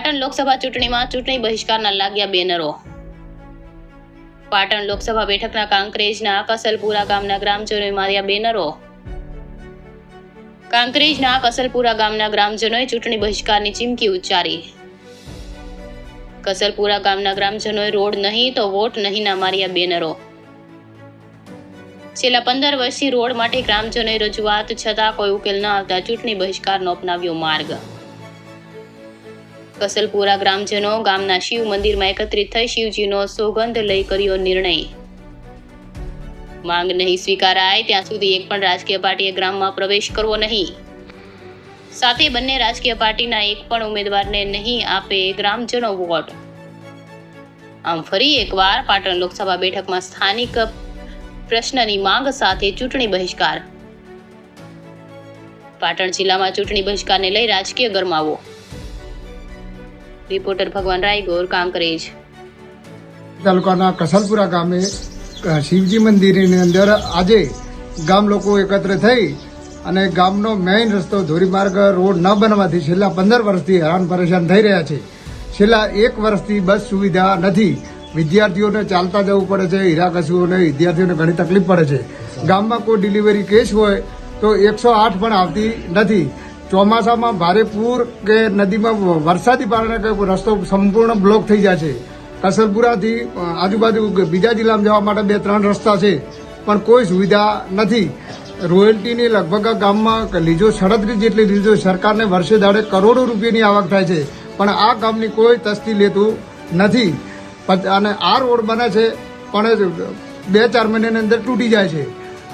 પાટણ લોકસભા ચૂંટણીમાં ચૂંટણી બહિષ્કારના લાગ્યા બેનરો। પાટણ લોકસભા બેઠકના કાંકરેજના કસલપુરા ગામના ગ્રામજનોએ માર્યા બેનરો। કાંકરેજના કસલપુરા ગામના ગ્રામજનોએ ચૂંટણી બહિષ્કારની ચીમકી ઉચ્ચારી। કસલપુરા ગામના ગ્રામજનોએ રોડ નહીં તો વોટ નહીંના માર્યા બેનરો। છેલ્લા 15 વર્ષથી રોડ માટે ગ્રામજનોએ રજૂઆત છતાં કોઈ ઉકેલ ન આવતા ચૂંટણી બહિષ્કારનો અપનાવ્યો માર્ગ। કસલપુરા ગ્રામજનો ગામના શિવ મંદિરમાં એકત્રિત થઈ શિવજીનો સોગંદ લઈ કર્યો નિર્ણય। માંગ નહીં સ્વીકારાય ત્યાં સુધી એક પણ રાજકીય પાર્ટીએ ગ્રામમાં પ્રવેશ કરવો નહીં। સાથે બંને રાજકીય પાર્ટીના એક પણ ઉમેદવારને નહીં આપે ગ્રામજનો વોટ। આમ ફરી એકવાર પાટણ લોકસભા બેઠકમાં સ્થાનિક પ્રશ્નની માંગ સાથે ચૂંટણી બહિષ્કાર। પાટણ જિલ્લામાં ચૂંટણી બહિષ્કારને લઈ રાજકીય ગરમાવો। રિપોર્ટર ભગવાન રાયગોર, કાંકરેજ। તાલુકાના કસલપુરા ગામે શિવજી મંદિરની અંદર આજે ગામ લોકો એકત્ર થઈ અને ગામનો મેઇન રસ્તો ધોરીમાર્ગ રોડ ન બનવાથી છેલ્લા 15 વર્ષથી હેરાન પરેશાન થઈ રહ્યા છે। છેલ્લા 1 વર્ષથી બસ સુવિધા નથી। વિદ્યાર્થીઓને ચાલતા જવું પડે છે। હીરાકશુઓને વિદ્યાર્થીઓને ઘણી તકલીફ પડે છે। ગામમાં કોઈ ડિલિવરી કેસ હોય તો 108 પણ આવતી નથી। ચોમાસામાં ભારે પૂર કે નદીમાં વરસાદી કારણે રસ્તો સંપૂર્ણ બ્લોક થઈ જાય છે। કસલપુરાથી આજુબાજુ બીજા જિલ્લામાં જવા માટે 2-3 રસ્તા છે પણ કોઈ સુવિધા નથી। રોયલ્ટીની લગભગ ગામમાં લીજો 37 જેટલી લીજો સરકારને વર્ષે દાડે કરોડો રૂપિયાની આવક થાય છે પણ આ ગામની કોઈ તસ્તી લેતું નથી। અને આ રોડ બને છે પણ 2-4 મહિનાની અંદર તૂટી જાય છે।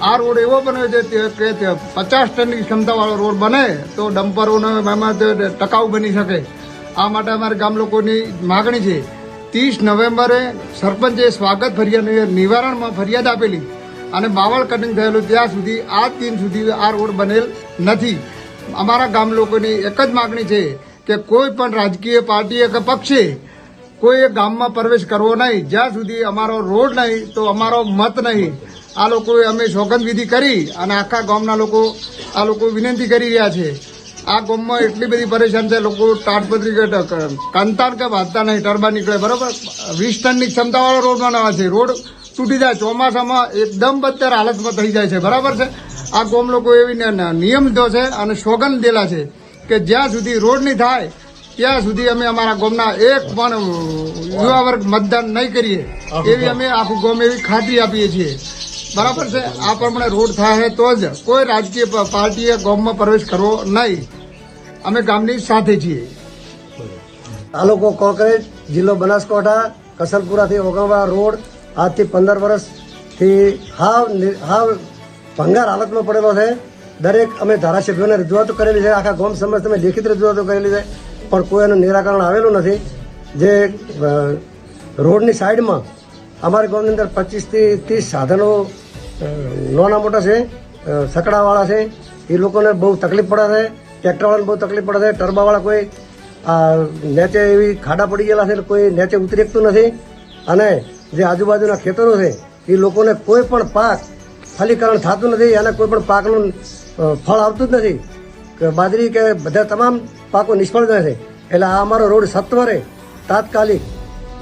આ રોડ એવો બન્યો છે કે 50 ટનની ક્ષમતાવાળો રોડ બને તો ડમ્પરોને એમાં ટકાઉ બની શકે। આ માટે અમારે ગામ લોકોની માગણી છે। 30 નવેમ્બરે સરપંચે સ્વાગત ફરિયાદ નિવારણમાં ફરિયાદ આપેલી અને બાવળ કટિંગ થયેલું ત્યાં સુધી આજ દિન સુધી આ રોડ બનેલ નથી। અમારા ગામ લોકોની એક જ માગણી છે કે કોઈ પણ રાજકીય પાર્ટીએ કે પક્ષે કોઈ ગામમાં પ્રવેશ કરવો નહીં જ્યાં સુધી અમારો રોડ નહીં તો અમારો મત નહીં। આ લોકોએ અમે સોગંદવિધિ કરી અને આખા ગામના લોકો વિનંતી કરી રહ્યા છે। આ ગામમાં એટલી બધી પરેશાન છે। લોકો તાટપત્રી કે કંતાન કે બાંધતા નહીં, ટરબા નીકળે બરોબર। 20 ટનની ક્ષમતાવાળો રોડ બનાવવા છે। રોડ તૂટી જાય ચોમાસામાં એકદમ બદતર હાલતમાં થઈ જાય છે બરાબર છે। આ ગામ લોકો એવી નિયમ લીધો છે અને સોગંદ દેલા છે કે જ્યાં સુધી રોડ નહીં થાય ત્યાં સુધી અમે અમારા ગામના એક પણ યુવા વર્ગ મતદાન નહીં કરીએ એવી અમે આખું ગામ એવી ખાતરી આપીએ છીએ બરાબર છે। આ પ્રમાણે રોડ થાય તો જ કોઈ રાજકીય પાર્ટીએ ગામમાં પ્રવેશ કરવો નહીં। અમે ગામની સાથે છીએ। તાલુકો કોંકરેજ, જિલ્લો બનાસકાંઠા, કસલપુરાથી ઓગણવાળા રોડ આજથી 15 વર્ષથી હાવ ભંગાર હાલતમાં પડેલો છે। દરેક અમે ધારાસભ્યોને રજૂઆતો કરેલી છે। આખા ગામ સમજ અમે લેખિત રજૂઆતો કરેલી છે પણ કોઈ એનું નિરાકરણ આવેલું નથી। જે રોડની સાઈડમાં અમારા ગામની અંદર 25 થી 30 સાધનો નાના મોટા છે, સકડાવાળા છે, એ લોકોને બહુ તકલીફ પડે છે। ટ્રેક્ટરવાળાને બહુ તકલીફ પડે છે। ટરબાવાળા કોઈ નેચે એવી ખાડા પડી ગયેલા છે કોઈ નેચે ઉતરી શકતું નથી। અને જે આજુબાજુના ખેતરો છે એ લોકોને કોઈ પણ પાક ફલીકરણ થતું નથી અને કોઈ પણ પાકનું ફળ આવતું જ નથી। કે બાજરી કે બધા તમામ પાકો નિષ્ફળ જાય છે। એટલે આ અમારો રોડ સત્વરે તાત્કાલિક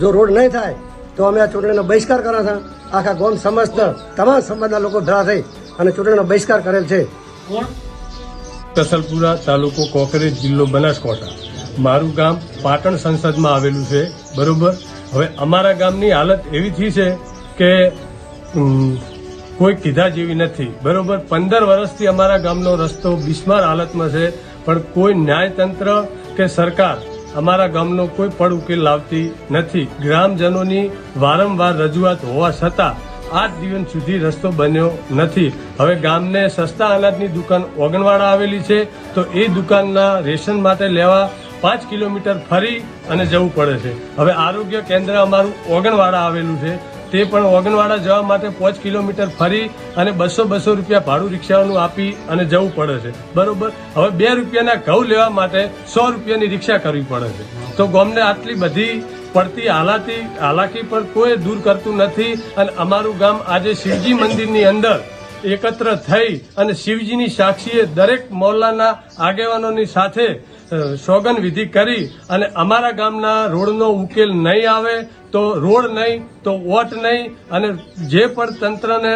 જો રોડ નહીં થાય તો અમે આ ચૂંટણીનો બહિષ્કાર કર્યો છે। આખા ગામ સમસ્ત તમામ સમાજના લોકો ભેળા થઈ અને ચૂંટણીનો બહિષ્કાર કરેલ છે। કસલપુરા, તાલુકો કોંકરેજ, જિલ્લો બનાસકાંઠા। મારું ગામ પાટણ સંસદમાં આવેલું છે બરોબર। હવે અમારા ગામની હાલત એવી થઈ છે કે કોઈ કીધા જેવી નથી બરોબર। 15 વર્ષથી અમારા ગામનો રસ્તો બિસ્માર હાલતમાં છે પણ કોઈ ન્યાયતંત્ર કે સરકાર અમારા ગામનો કોઈ પણ ઉકેલ લાવતી નથી। ગ્રામજનોની વારંવાર રજૂઆત હોવા છતાં આજ દિવસ સુધી રસ્તો બન્યો નથી। હવે ગામને સસ્તા અનાજની દુકાન ઓગણવાડા આવેલી છે તો એ દુકાનના રેશન માટે લેવા 5 કિલોમીટર ફરી અને જવું પડે છે। હવે આરોગ્ય કેન્દ્ર અમારું ઓગણવાડા આવેલું છે તે પણ ઓગણવાડા જવા માટે 5 કિલોમીટર ફરી અને 200 રૂપિયા ભાડું રિક્ષાનું આપી અને જવું પડે છે બરોબર। હવે 2 રૂપિયાના ઘઉં લેવા માટે 100 રૂપિયાની રિક્ષા કરવી પડે છે। તો ગામને આટલી બધી પડતી હાલાકી પર કોઈ દૂર કરતું નથી। અને અમારું ગામ આજે શિવજી મંદિરની અંદર એકત્ર થઈ અને શિવજીની સાક્ષીએ દરેક મહોલ્લાના આગેવાનોની સાથે સોગંદ વિધિ કરી અને અમારા ગામના રોડનો ઉકેલ નહીં આવે તો રોડ નહીં તો વોટ નહીં, અને જે પણ તંત્રને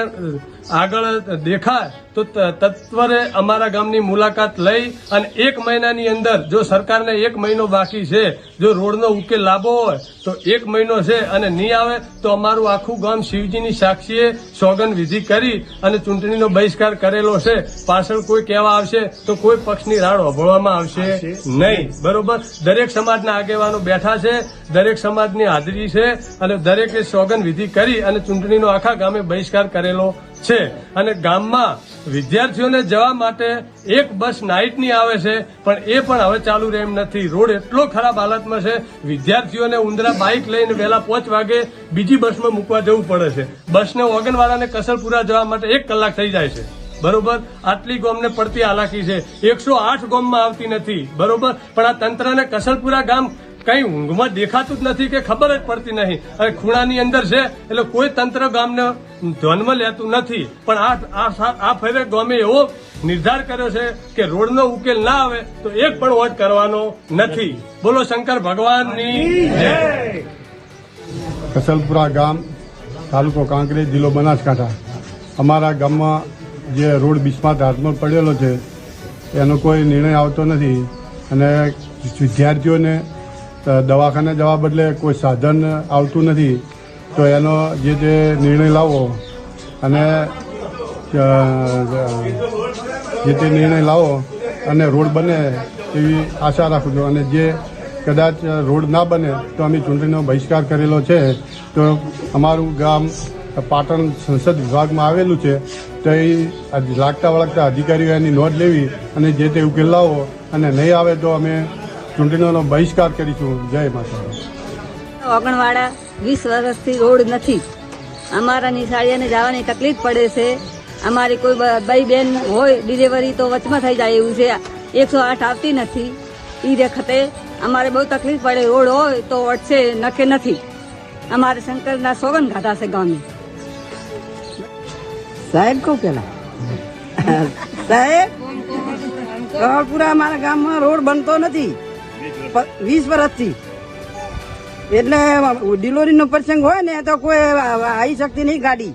આગળ દેખાય તો તત્વરે અમારા ગામની મુલાકાત લઈ અને 1 મહિનાની અંદર, જો સરકારને 1 મહિનો બાકી છે, જો રોડનો ઉકેલ લાવવો હોય તો 1 મહિનો છે અને નહીં આવે તો અમારું આખું ગામ શિવજીની સાક્ષીએ સોગંદ વિધિ કરી અને ચૂંટણીનો બહિષ્કાર કરેલો છે. પાછળ કોઈ કહેવા આવશે તો કોઈ પક્ષની રાડ હોભળવામાં આવશે નહીં. બરોબર, દરેક સમાજના આગેવાનો બેઠા છે, દરેક સમાજની હાજરી છે અને દરેકે સોગંદ વિધિ કરી અને ચૂંટણીનો આખા ગામે બહિષ્કાર કરેલો છે. અને ગામમાં વિદ્યાર્થીઓને જવા માટે એક બસ નાઇટની આવે છે, પણ એ પણ હવે ચાલુ રહે એમ નથી. રોડ એટલો ખરાબ હાલતમાં છે, વિદ્યાર્થીઓને ઉંદરા બાઇક લઈને વહેલા 5 વાગે બીજી બસમાં મૂકવા જવું પડે છે. બસને ઓગણવાળાને કસલપુરા જવા માટે 1 કલાક થઈ જાય છે. બરોબર, આટલી ગામને પડતી હાલાકી છે. 108 ગામમાં આવતી નથી. બરોબર, પણ આ તંત્રને કસલપુરા ગામ કઈ ઊંઘમાં દેખાતું જ નથી કે ખબર જ પડતી નહીં, અને ખૂણાની અંદર છે એટલે કોઈ તંત્ર ગામને ધ્યાનમાં લેતું નથી. પણ આ ફેરે ગામે એવો નિર્ધાર કર્યો છે કે રોડનો ઉકેલ ના આવે તો એક પણ વોટ કરવાનો નથી. બોલો શંકર ભગવાનની જય. કસલપુરા ગામ, તાલુકો કાંકરેજ, જિલ્લો બનાસકાંઠા. અમારા ગામમાં જે રોડ બિસ્માત હાથમાં પડેલો છે એનો કોઈ નિર્ણય આવતો નથી, અને વિદ્યાર્થીઓને દવાખાને જવા બદલે કોઈ સાધન આવતું નથી. તો એનો જે તે નિર્ણય લાવો અને રોડ બને એવી આશા રાખું છું. અને જે કદાચ રોડ ના બને તો અમે ચૂંટણીનો બહિષ્કાર કરેલો છે. તો અમારું ગામ પાટણ સંસદ વિભાગમાં આવેલું છે, તો એ લાગતા વળગતા અધિકારીઓ એની નોંધ લેવી અને જે તે ઉકેલ લાવો, અને નહીં આવે તો અમે ચૂંટણીનો બહિષ્કાર કરીશું. જય માતા. ઓગણવાડા 20 વર્ષથી રોડ નથી. અમારા નિશાળીઓને જવાની તકલીફ પડે છે. અમારી કોઈ ભાઈ બેન હોય ડિલિવરી તો વચમાં થઈ જાય એવું છે. 108 આવતી નથી. એ વખતે અમારે બહુ તકલીફ પડે. રોડ હોય તો વટશે, નકે નથી. અમારે શંકરના સોગંદ ખાધા છે ગામે. સાહેબ કહું પેલા સાહેબ, કવાળપુરા અમારા ગામમાં રોડ બનતો નથી 20 વર્ષથી. એટલે ડિલિવરી નો પ્રસંગ હોય ને તો કોઈ આવી શકતી નહીં ગાડી.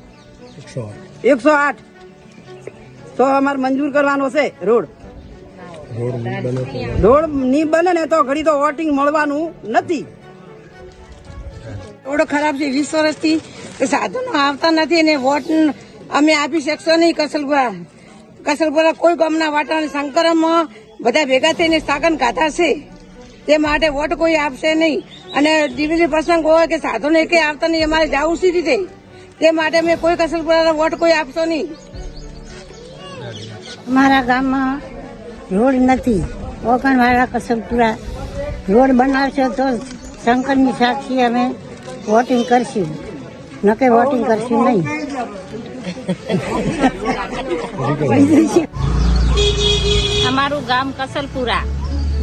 108 તો અમારે મંજૂર કરવાનો છે રોડ. રોડ નહીં બને ને તો ઘડી તો વોટિંગ મળવાનું નથી. રોડ ખરાબ છે 20 વર્ષથી, સાધનો આવતા નથી ને વોટ અમે આપી શકશો નહીં. કસલપુરા કોઈ ગામના વાટાણ શંકરમાં બધા ભેગા થઈને સાગન ખાધા છે, તે માટે વોટ કોઈ આપશે નહીં. અને ડિલિવરી પ્રસંગ હોય કે સાધનો એક આવતા નહીં, અમારે જવું સી રીતે, તે માટે અમે કોઈ કસલપુરા વોટ કોઈ આપશો નહીં. અમારા ગામમાં રોડ નથી. ઓગણવાડા કસલપુરા રોડ બનાવશો તો શંકરની સાક્ષી અમે વોટિંગ કરશું, નકે વોટિંગ કરશું નહીં. અમારું ગામ કસલપુરા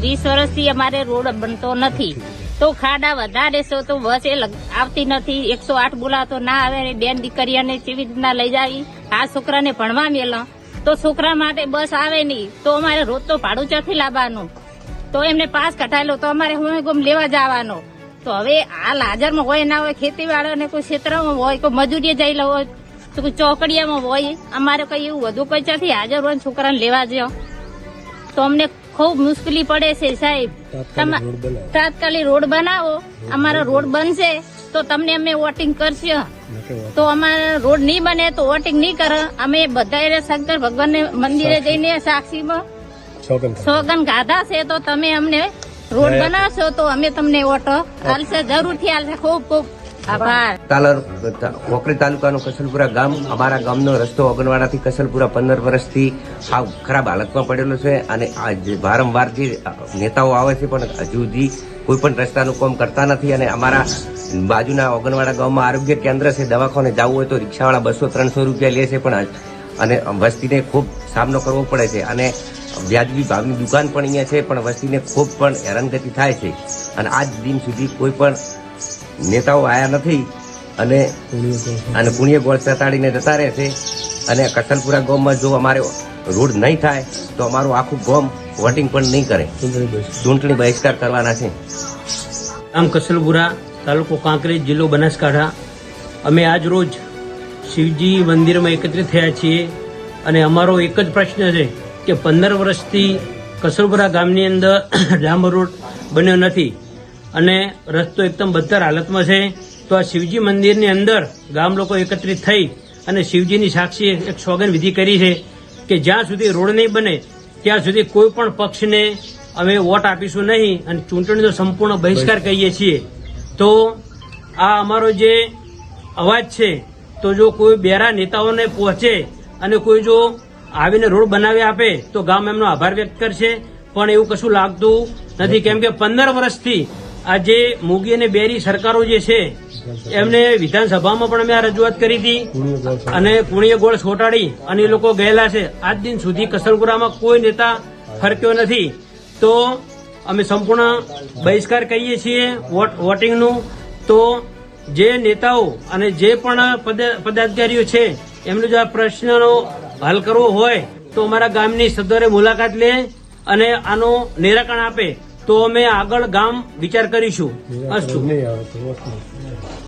20 વર્ષથી અમારે રોડ બનતો નથી. તો ખાડા વધારે છે તો બસ એ આવતી નથી. 108 બોલાતો ના આવે. બેન દીકરીઓને કેવી રીતના લઈ જાય? આ છોકરાને ભણવા મેલો તો છોકરા માટે બસ આવે નહીં, તો અમારે રોજ તો ભાડું ચોથી લાવવાનું. તો એમને પાસ કઢાયેલો તો અમારે હું ગમ લેવા જવાનો. તો હવે હાલ હાજરમાં હોય ના હોય, ખેતીવાળાને કોઈ ક્ષેત્રમાં હોય, કોઈ મજૂરીએ જઈ હોય, તો કોઈ ચોકડીયામાં હોય, અમારે કઈ એવું વધુ કોઈ ચાથી હાજર હોય છોકરાને લેવા જાઓ તો અમને ખૂબ મુશ્કેલી પડે છે. સાહેબ, તાત્કાલિક રોડ બનાવો. અમારો રોડ બનશે તો તમને અમે વોટિંગ કરશું. તો અમારે રોડ નહીં બને તો વોટિંગ નહીં કરે. અમે બધા શંકર ભગવાન મંદિરે જઈને સાક્ષીમાં સોગંદ ગાધા છે. તો તમે અમને રોડ બનાવશો તો અમે તમને વોટ હાલશે, જરૂરથી હાલશે. ખૂબ ખૂબ આભાર. કોકરેજ તાલુકાનું કસલપુરા ગામ, અમારા ગામનો રસ્તો ઓગણવાડાથી કસલપુરા 15 વર્ષથી સાવ ખરાબ હાલતમાં પડેલો છે. અને વારંવાર જે નેતાઓ આવે છે પણ હજુ સુધી કોઈ પણ રસ્તાનું કામ કરતા નથી. અને અમારા બાજુના ઓગણવાડા ગામમાં આરોગ્ય કેન્દ્ર છે, દવાખાને જવું હોય તો રિક્ષાવાળા 200-300 રૂપિયા લે છે, પણ અને વસ્તીને ખૂબ સામનો કરવો પડે છે. અને વ્યાજબી ભાવની દુકાન પણ અહીંયા છે, પણ વસ્તીને ખૂબ પણ હેરાનગતિ થાય છે. અને આજ દિન સુધી કોઈ પણ નેતાઓ આયા નથી. અને પુણ્ય ગોળ ચતાડીને જતા રહે છે. અને કસલપુરા ગામમાં જો અમારે રોડ નહીં થાય તો અમારું આખું ગામ વોટિંગ પણ નહીં કરે, ચૂંટણી બહિષ્કાર કરવાના છે. ગામ કસલપુરા, તાલુકો કાંકરેજ, જિલ્લો બનાસકાંઠા. અમે આજ રોજ શિવજી મંદિરમાં એકત્રિત થયા છીએ અને અમારો એક જ પ્રશ્ન છે કે 15 વર્ષથી કસલપુરા ગામની અંદર ડામર રોડ બન્યો નથી અને રસ્તો એકદમ બદતર હાલતમાં છે. તો આ શિવજી મંદિરની અંદર ગામ લોકો એકત્રિત થઈ અને શિવજીની સાક્ષી એક સોગંદ વિધિ કરી છે કે જ્યાં સુધી રોડ નહીં બને ત્યાં સુધી કોઈ પણ પક્ષને અમે વોટ આપીશું નહીં અને ચૂંટણીનો સંપૂર્ણ બહિષ્કાર કરીએ છીએ. તો આ અમારો જે અવાજ છે, તો જો કોઈ બેરા નેતાઓને પહોંચે અને કોઈ જો આવીને રોડ બનાવી આપે તો ગામ એમનો આભાર વ્યક્ત કરશે, પણ એવું કશું લાગતું નથી. કેમ કે 15 વર્ષથી આ જે મોગી અને બેરી સરકારો જે છે એમને વિધાનસભામાં પણ અમે આ રજૂઆત કરી હતી અને કુણીએ ગોળ છોટાડી અને એ લોકો ગયેલા છે. આજ દિન સુધી કસલપુરામાં કોઈ નેતા ફરક્યો નથી. તો અમે સંપૂર્ણ બહિષ્કાર કરીએ છીએ વોટિંગનું. તો જે નેતાઓ અને જે પણ પદાધિકારીઓ છે એમનો જો આ પ્રશ્નનો હલ કરવો હોય તો અમારા ગામની સદરે મુલાકાત લે અને આનો નિરાકરણ આપે તો અમે આગળ ગામ વિચાર કરીશું. અસ્તુ.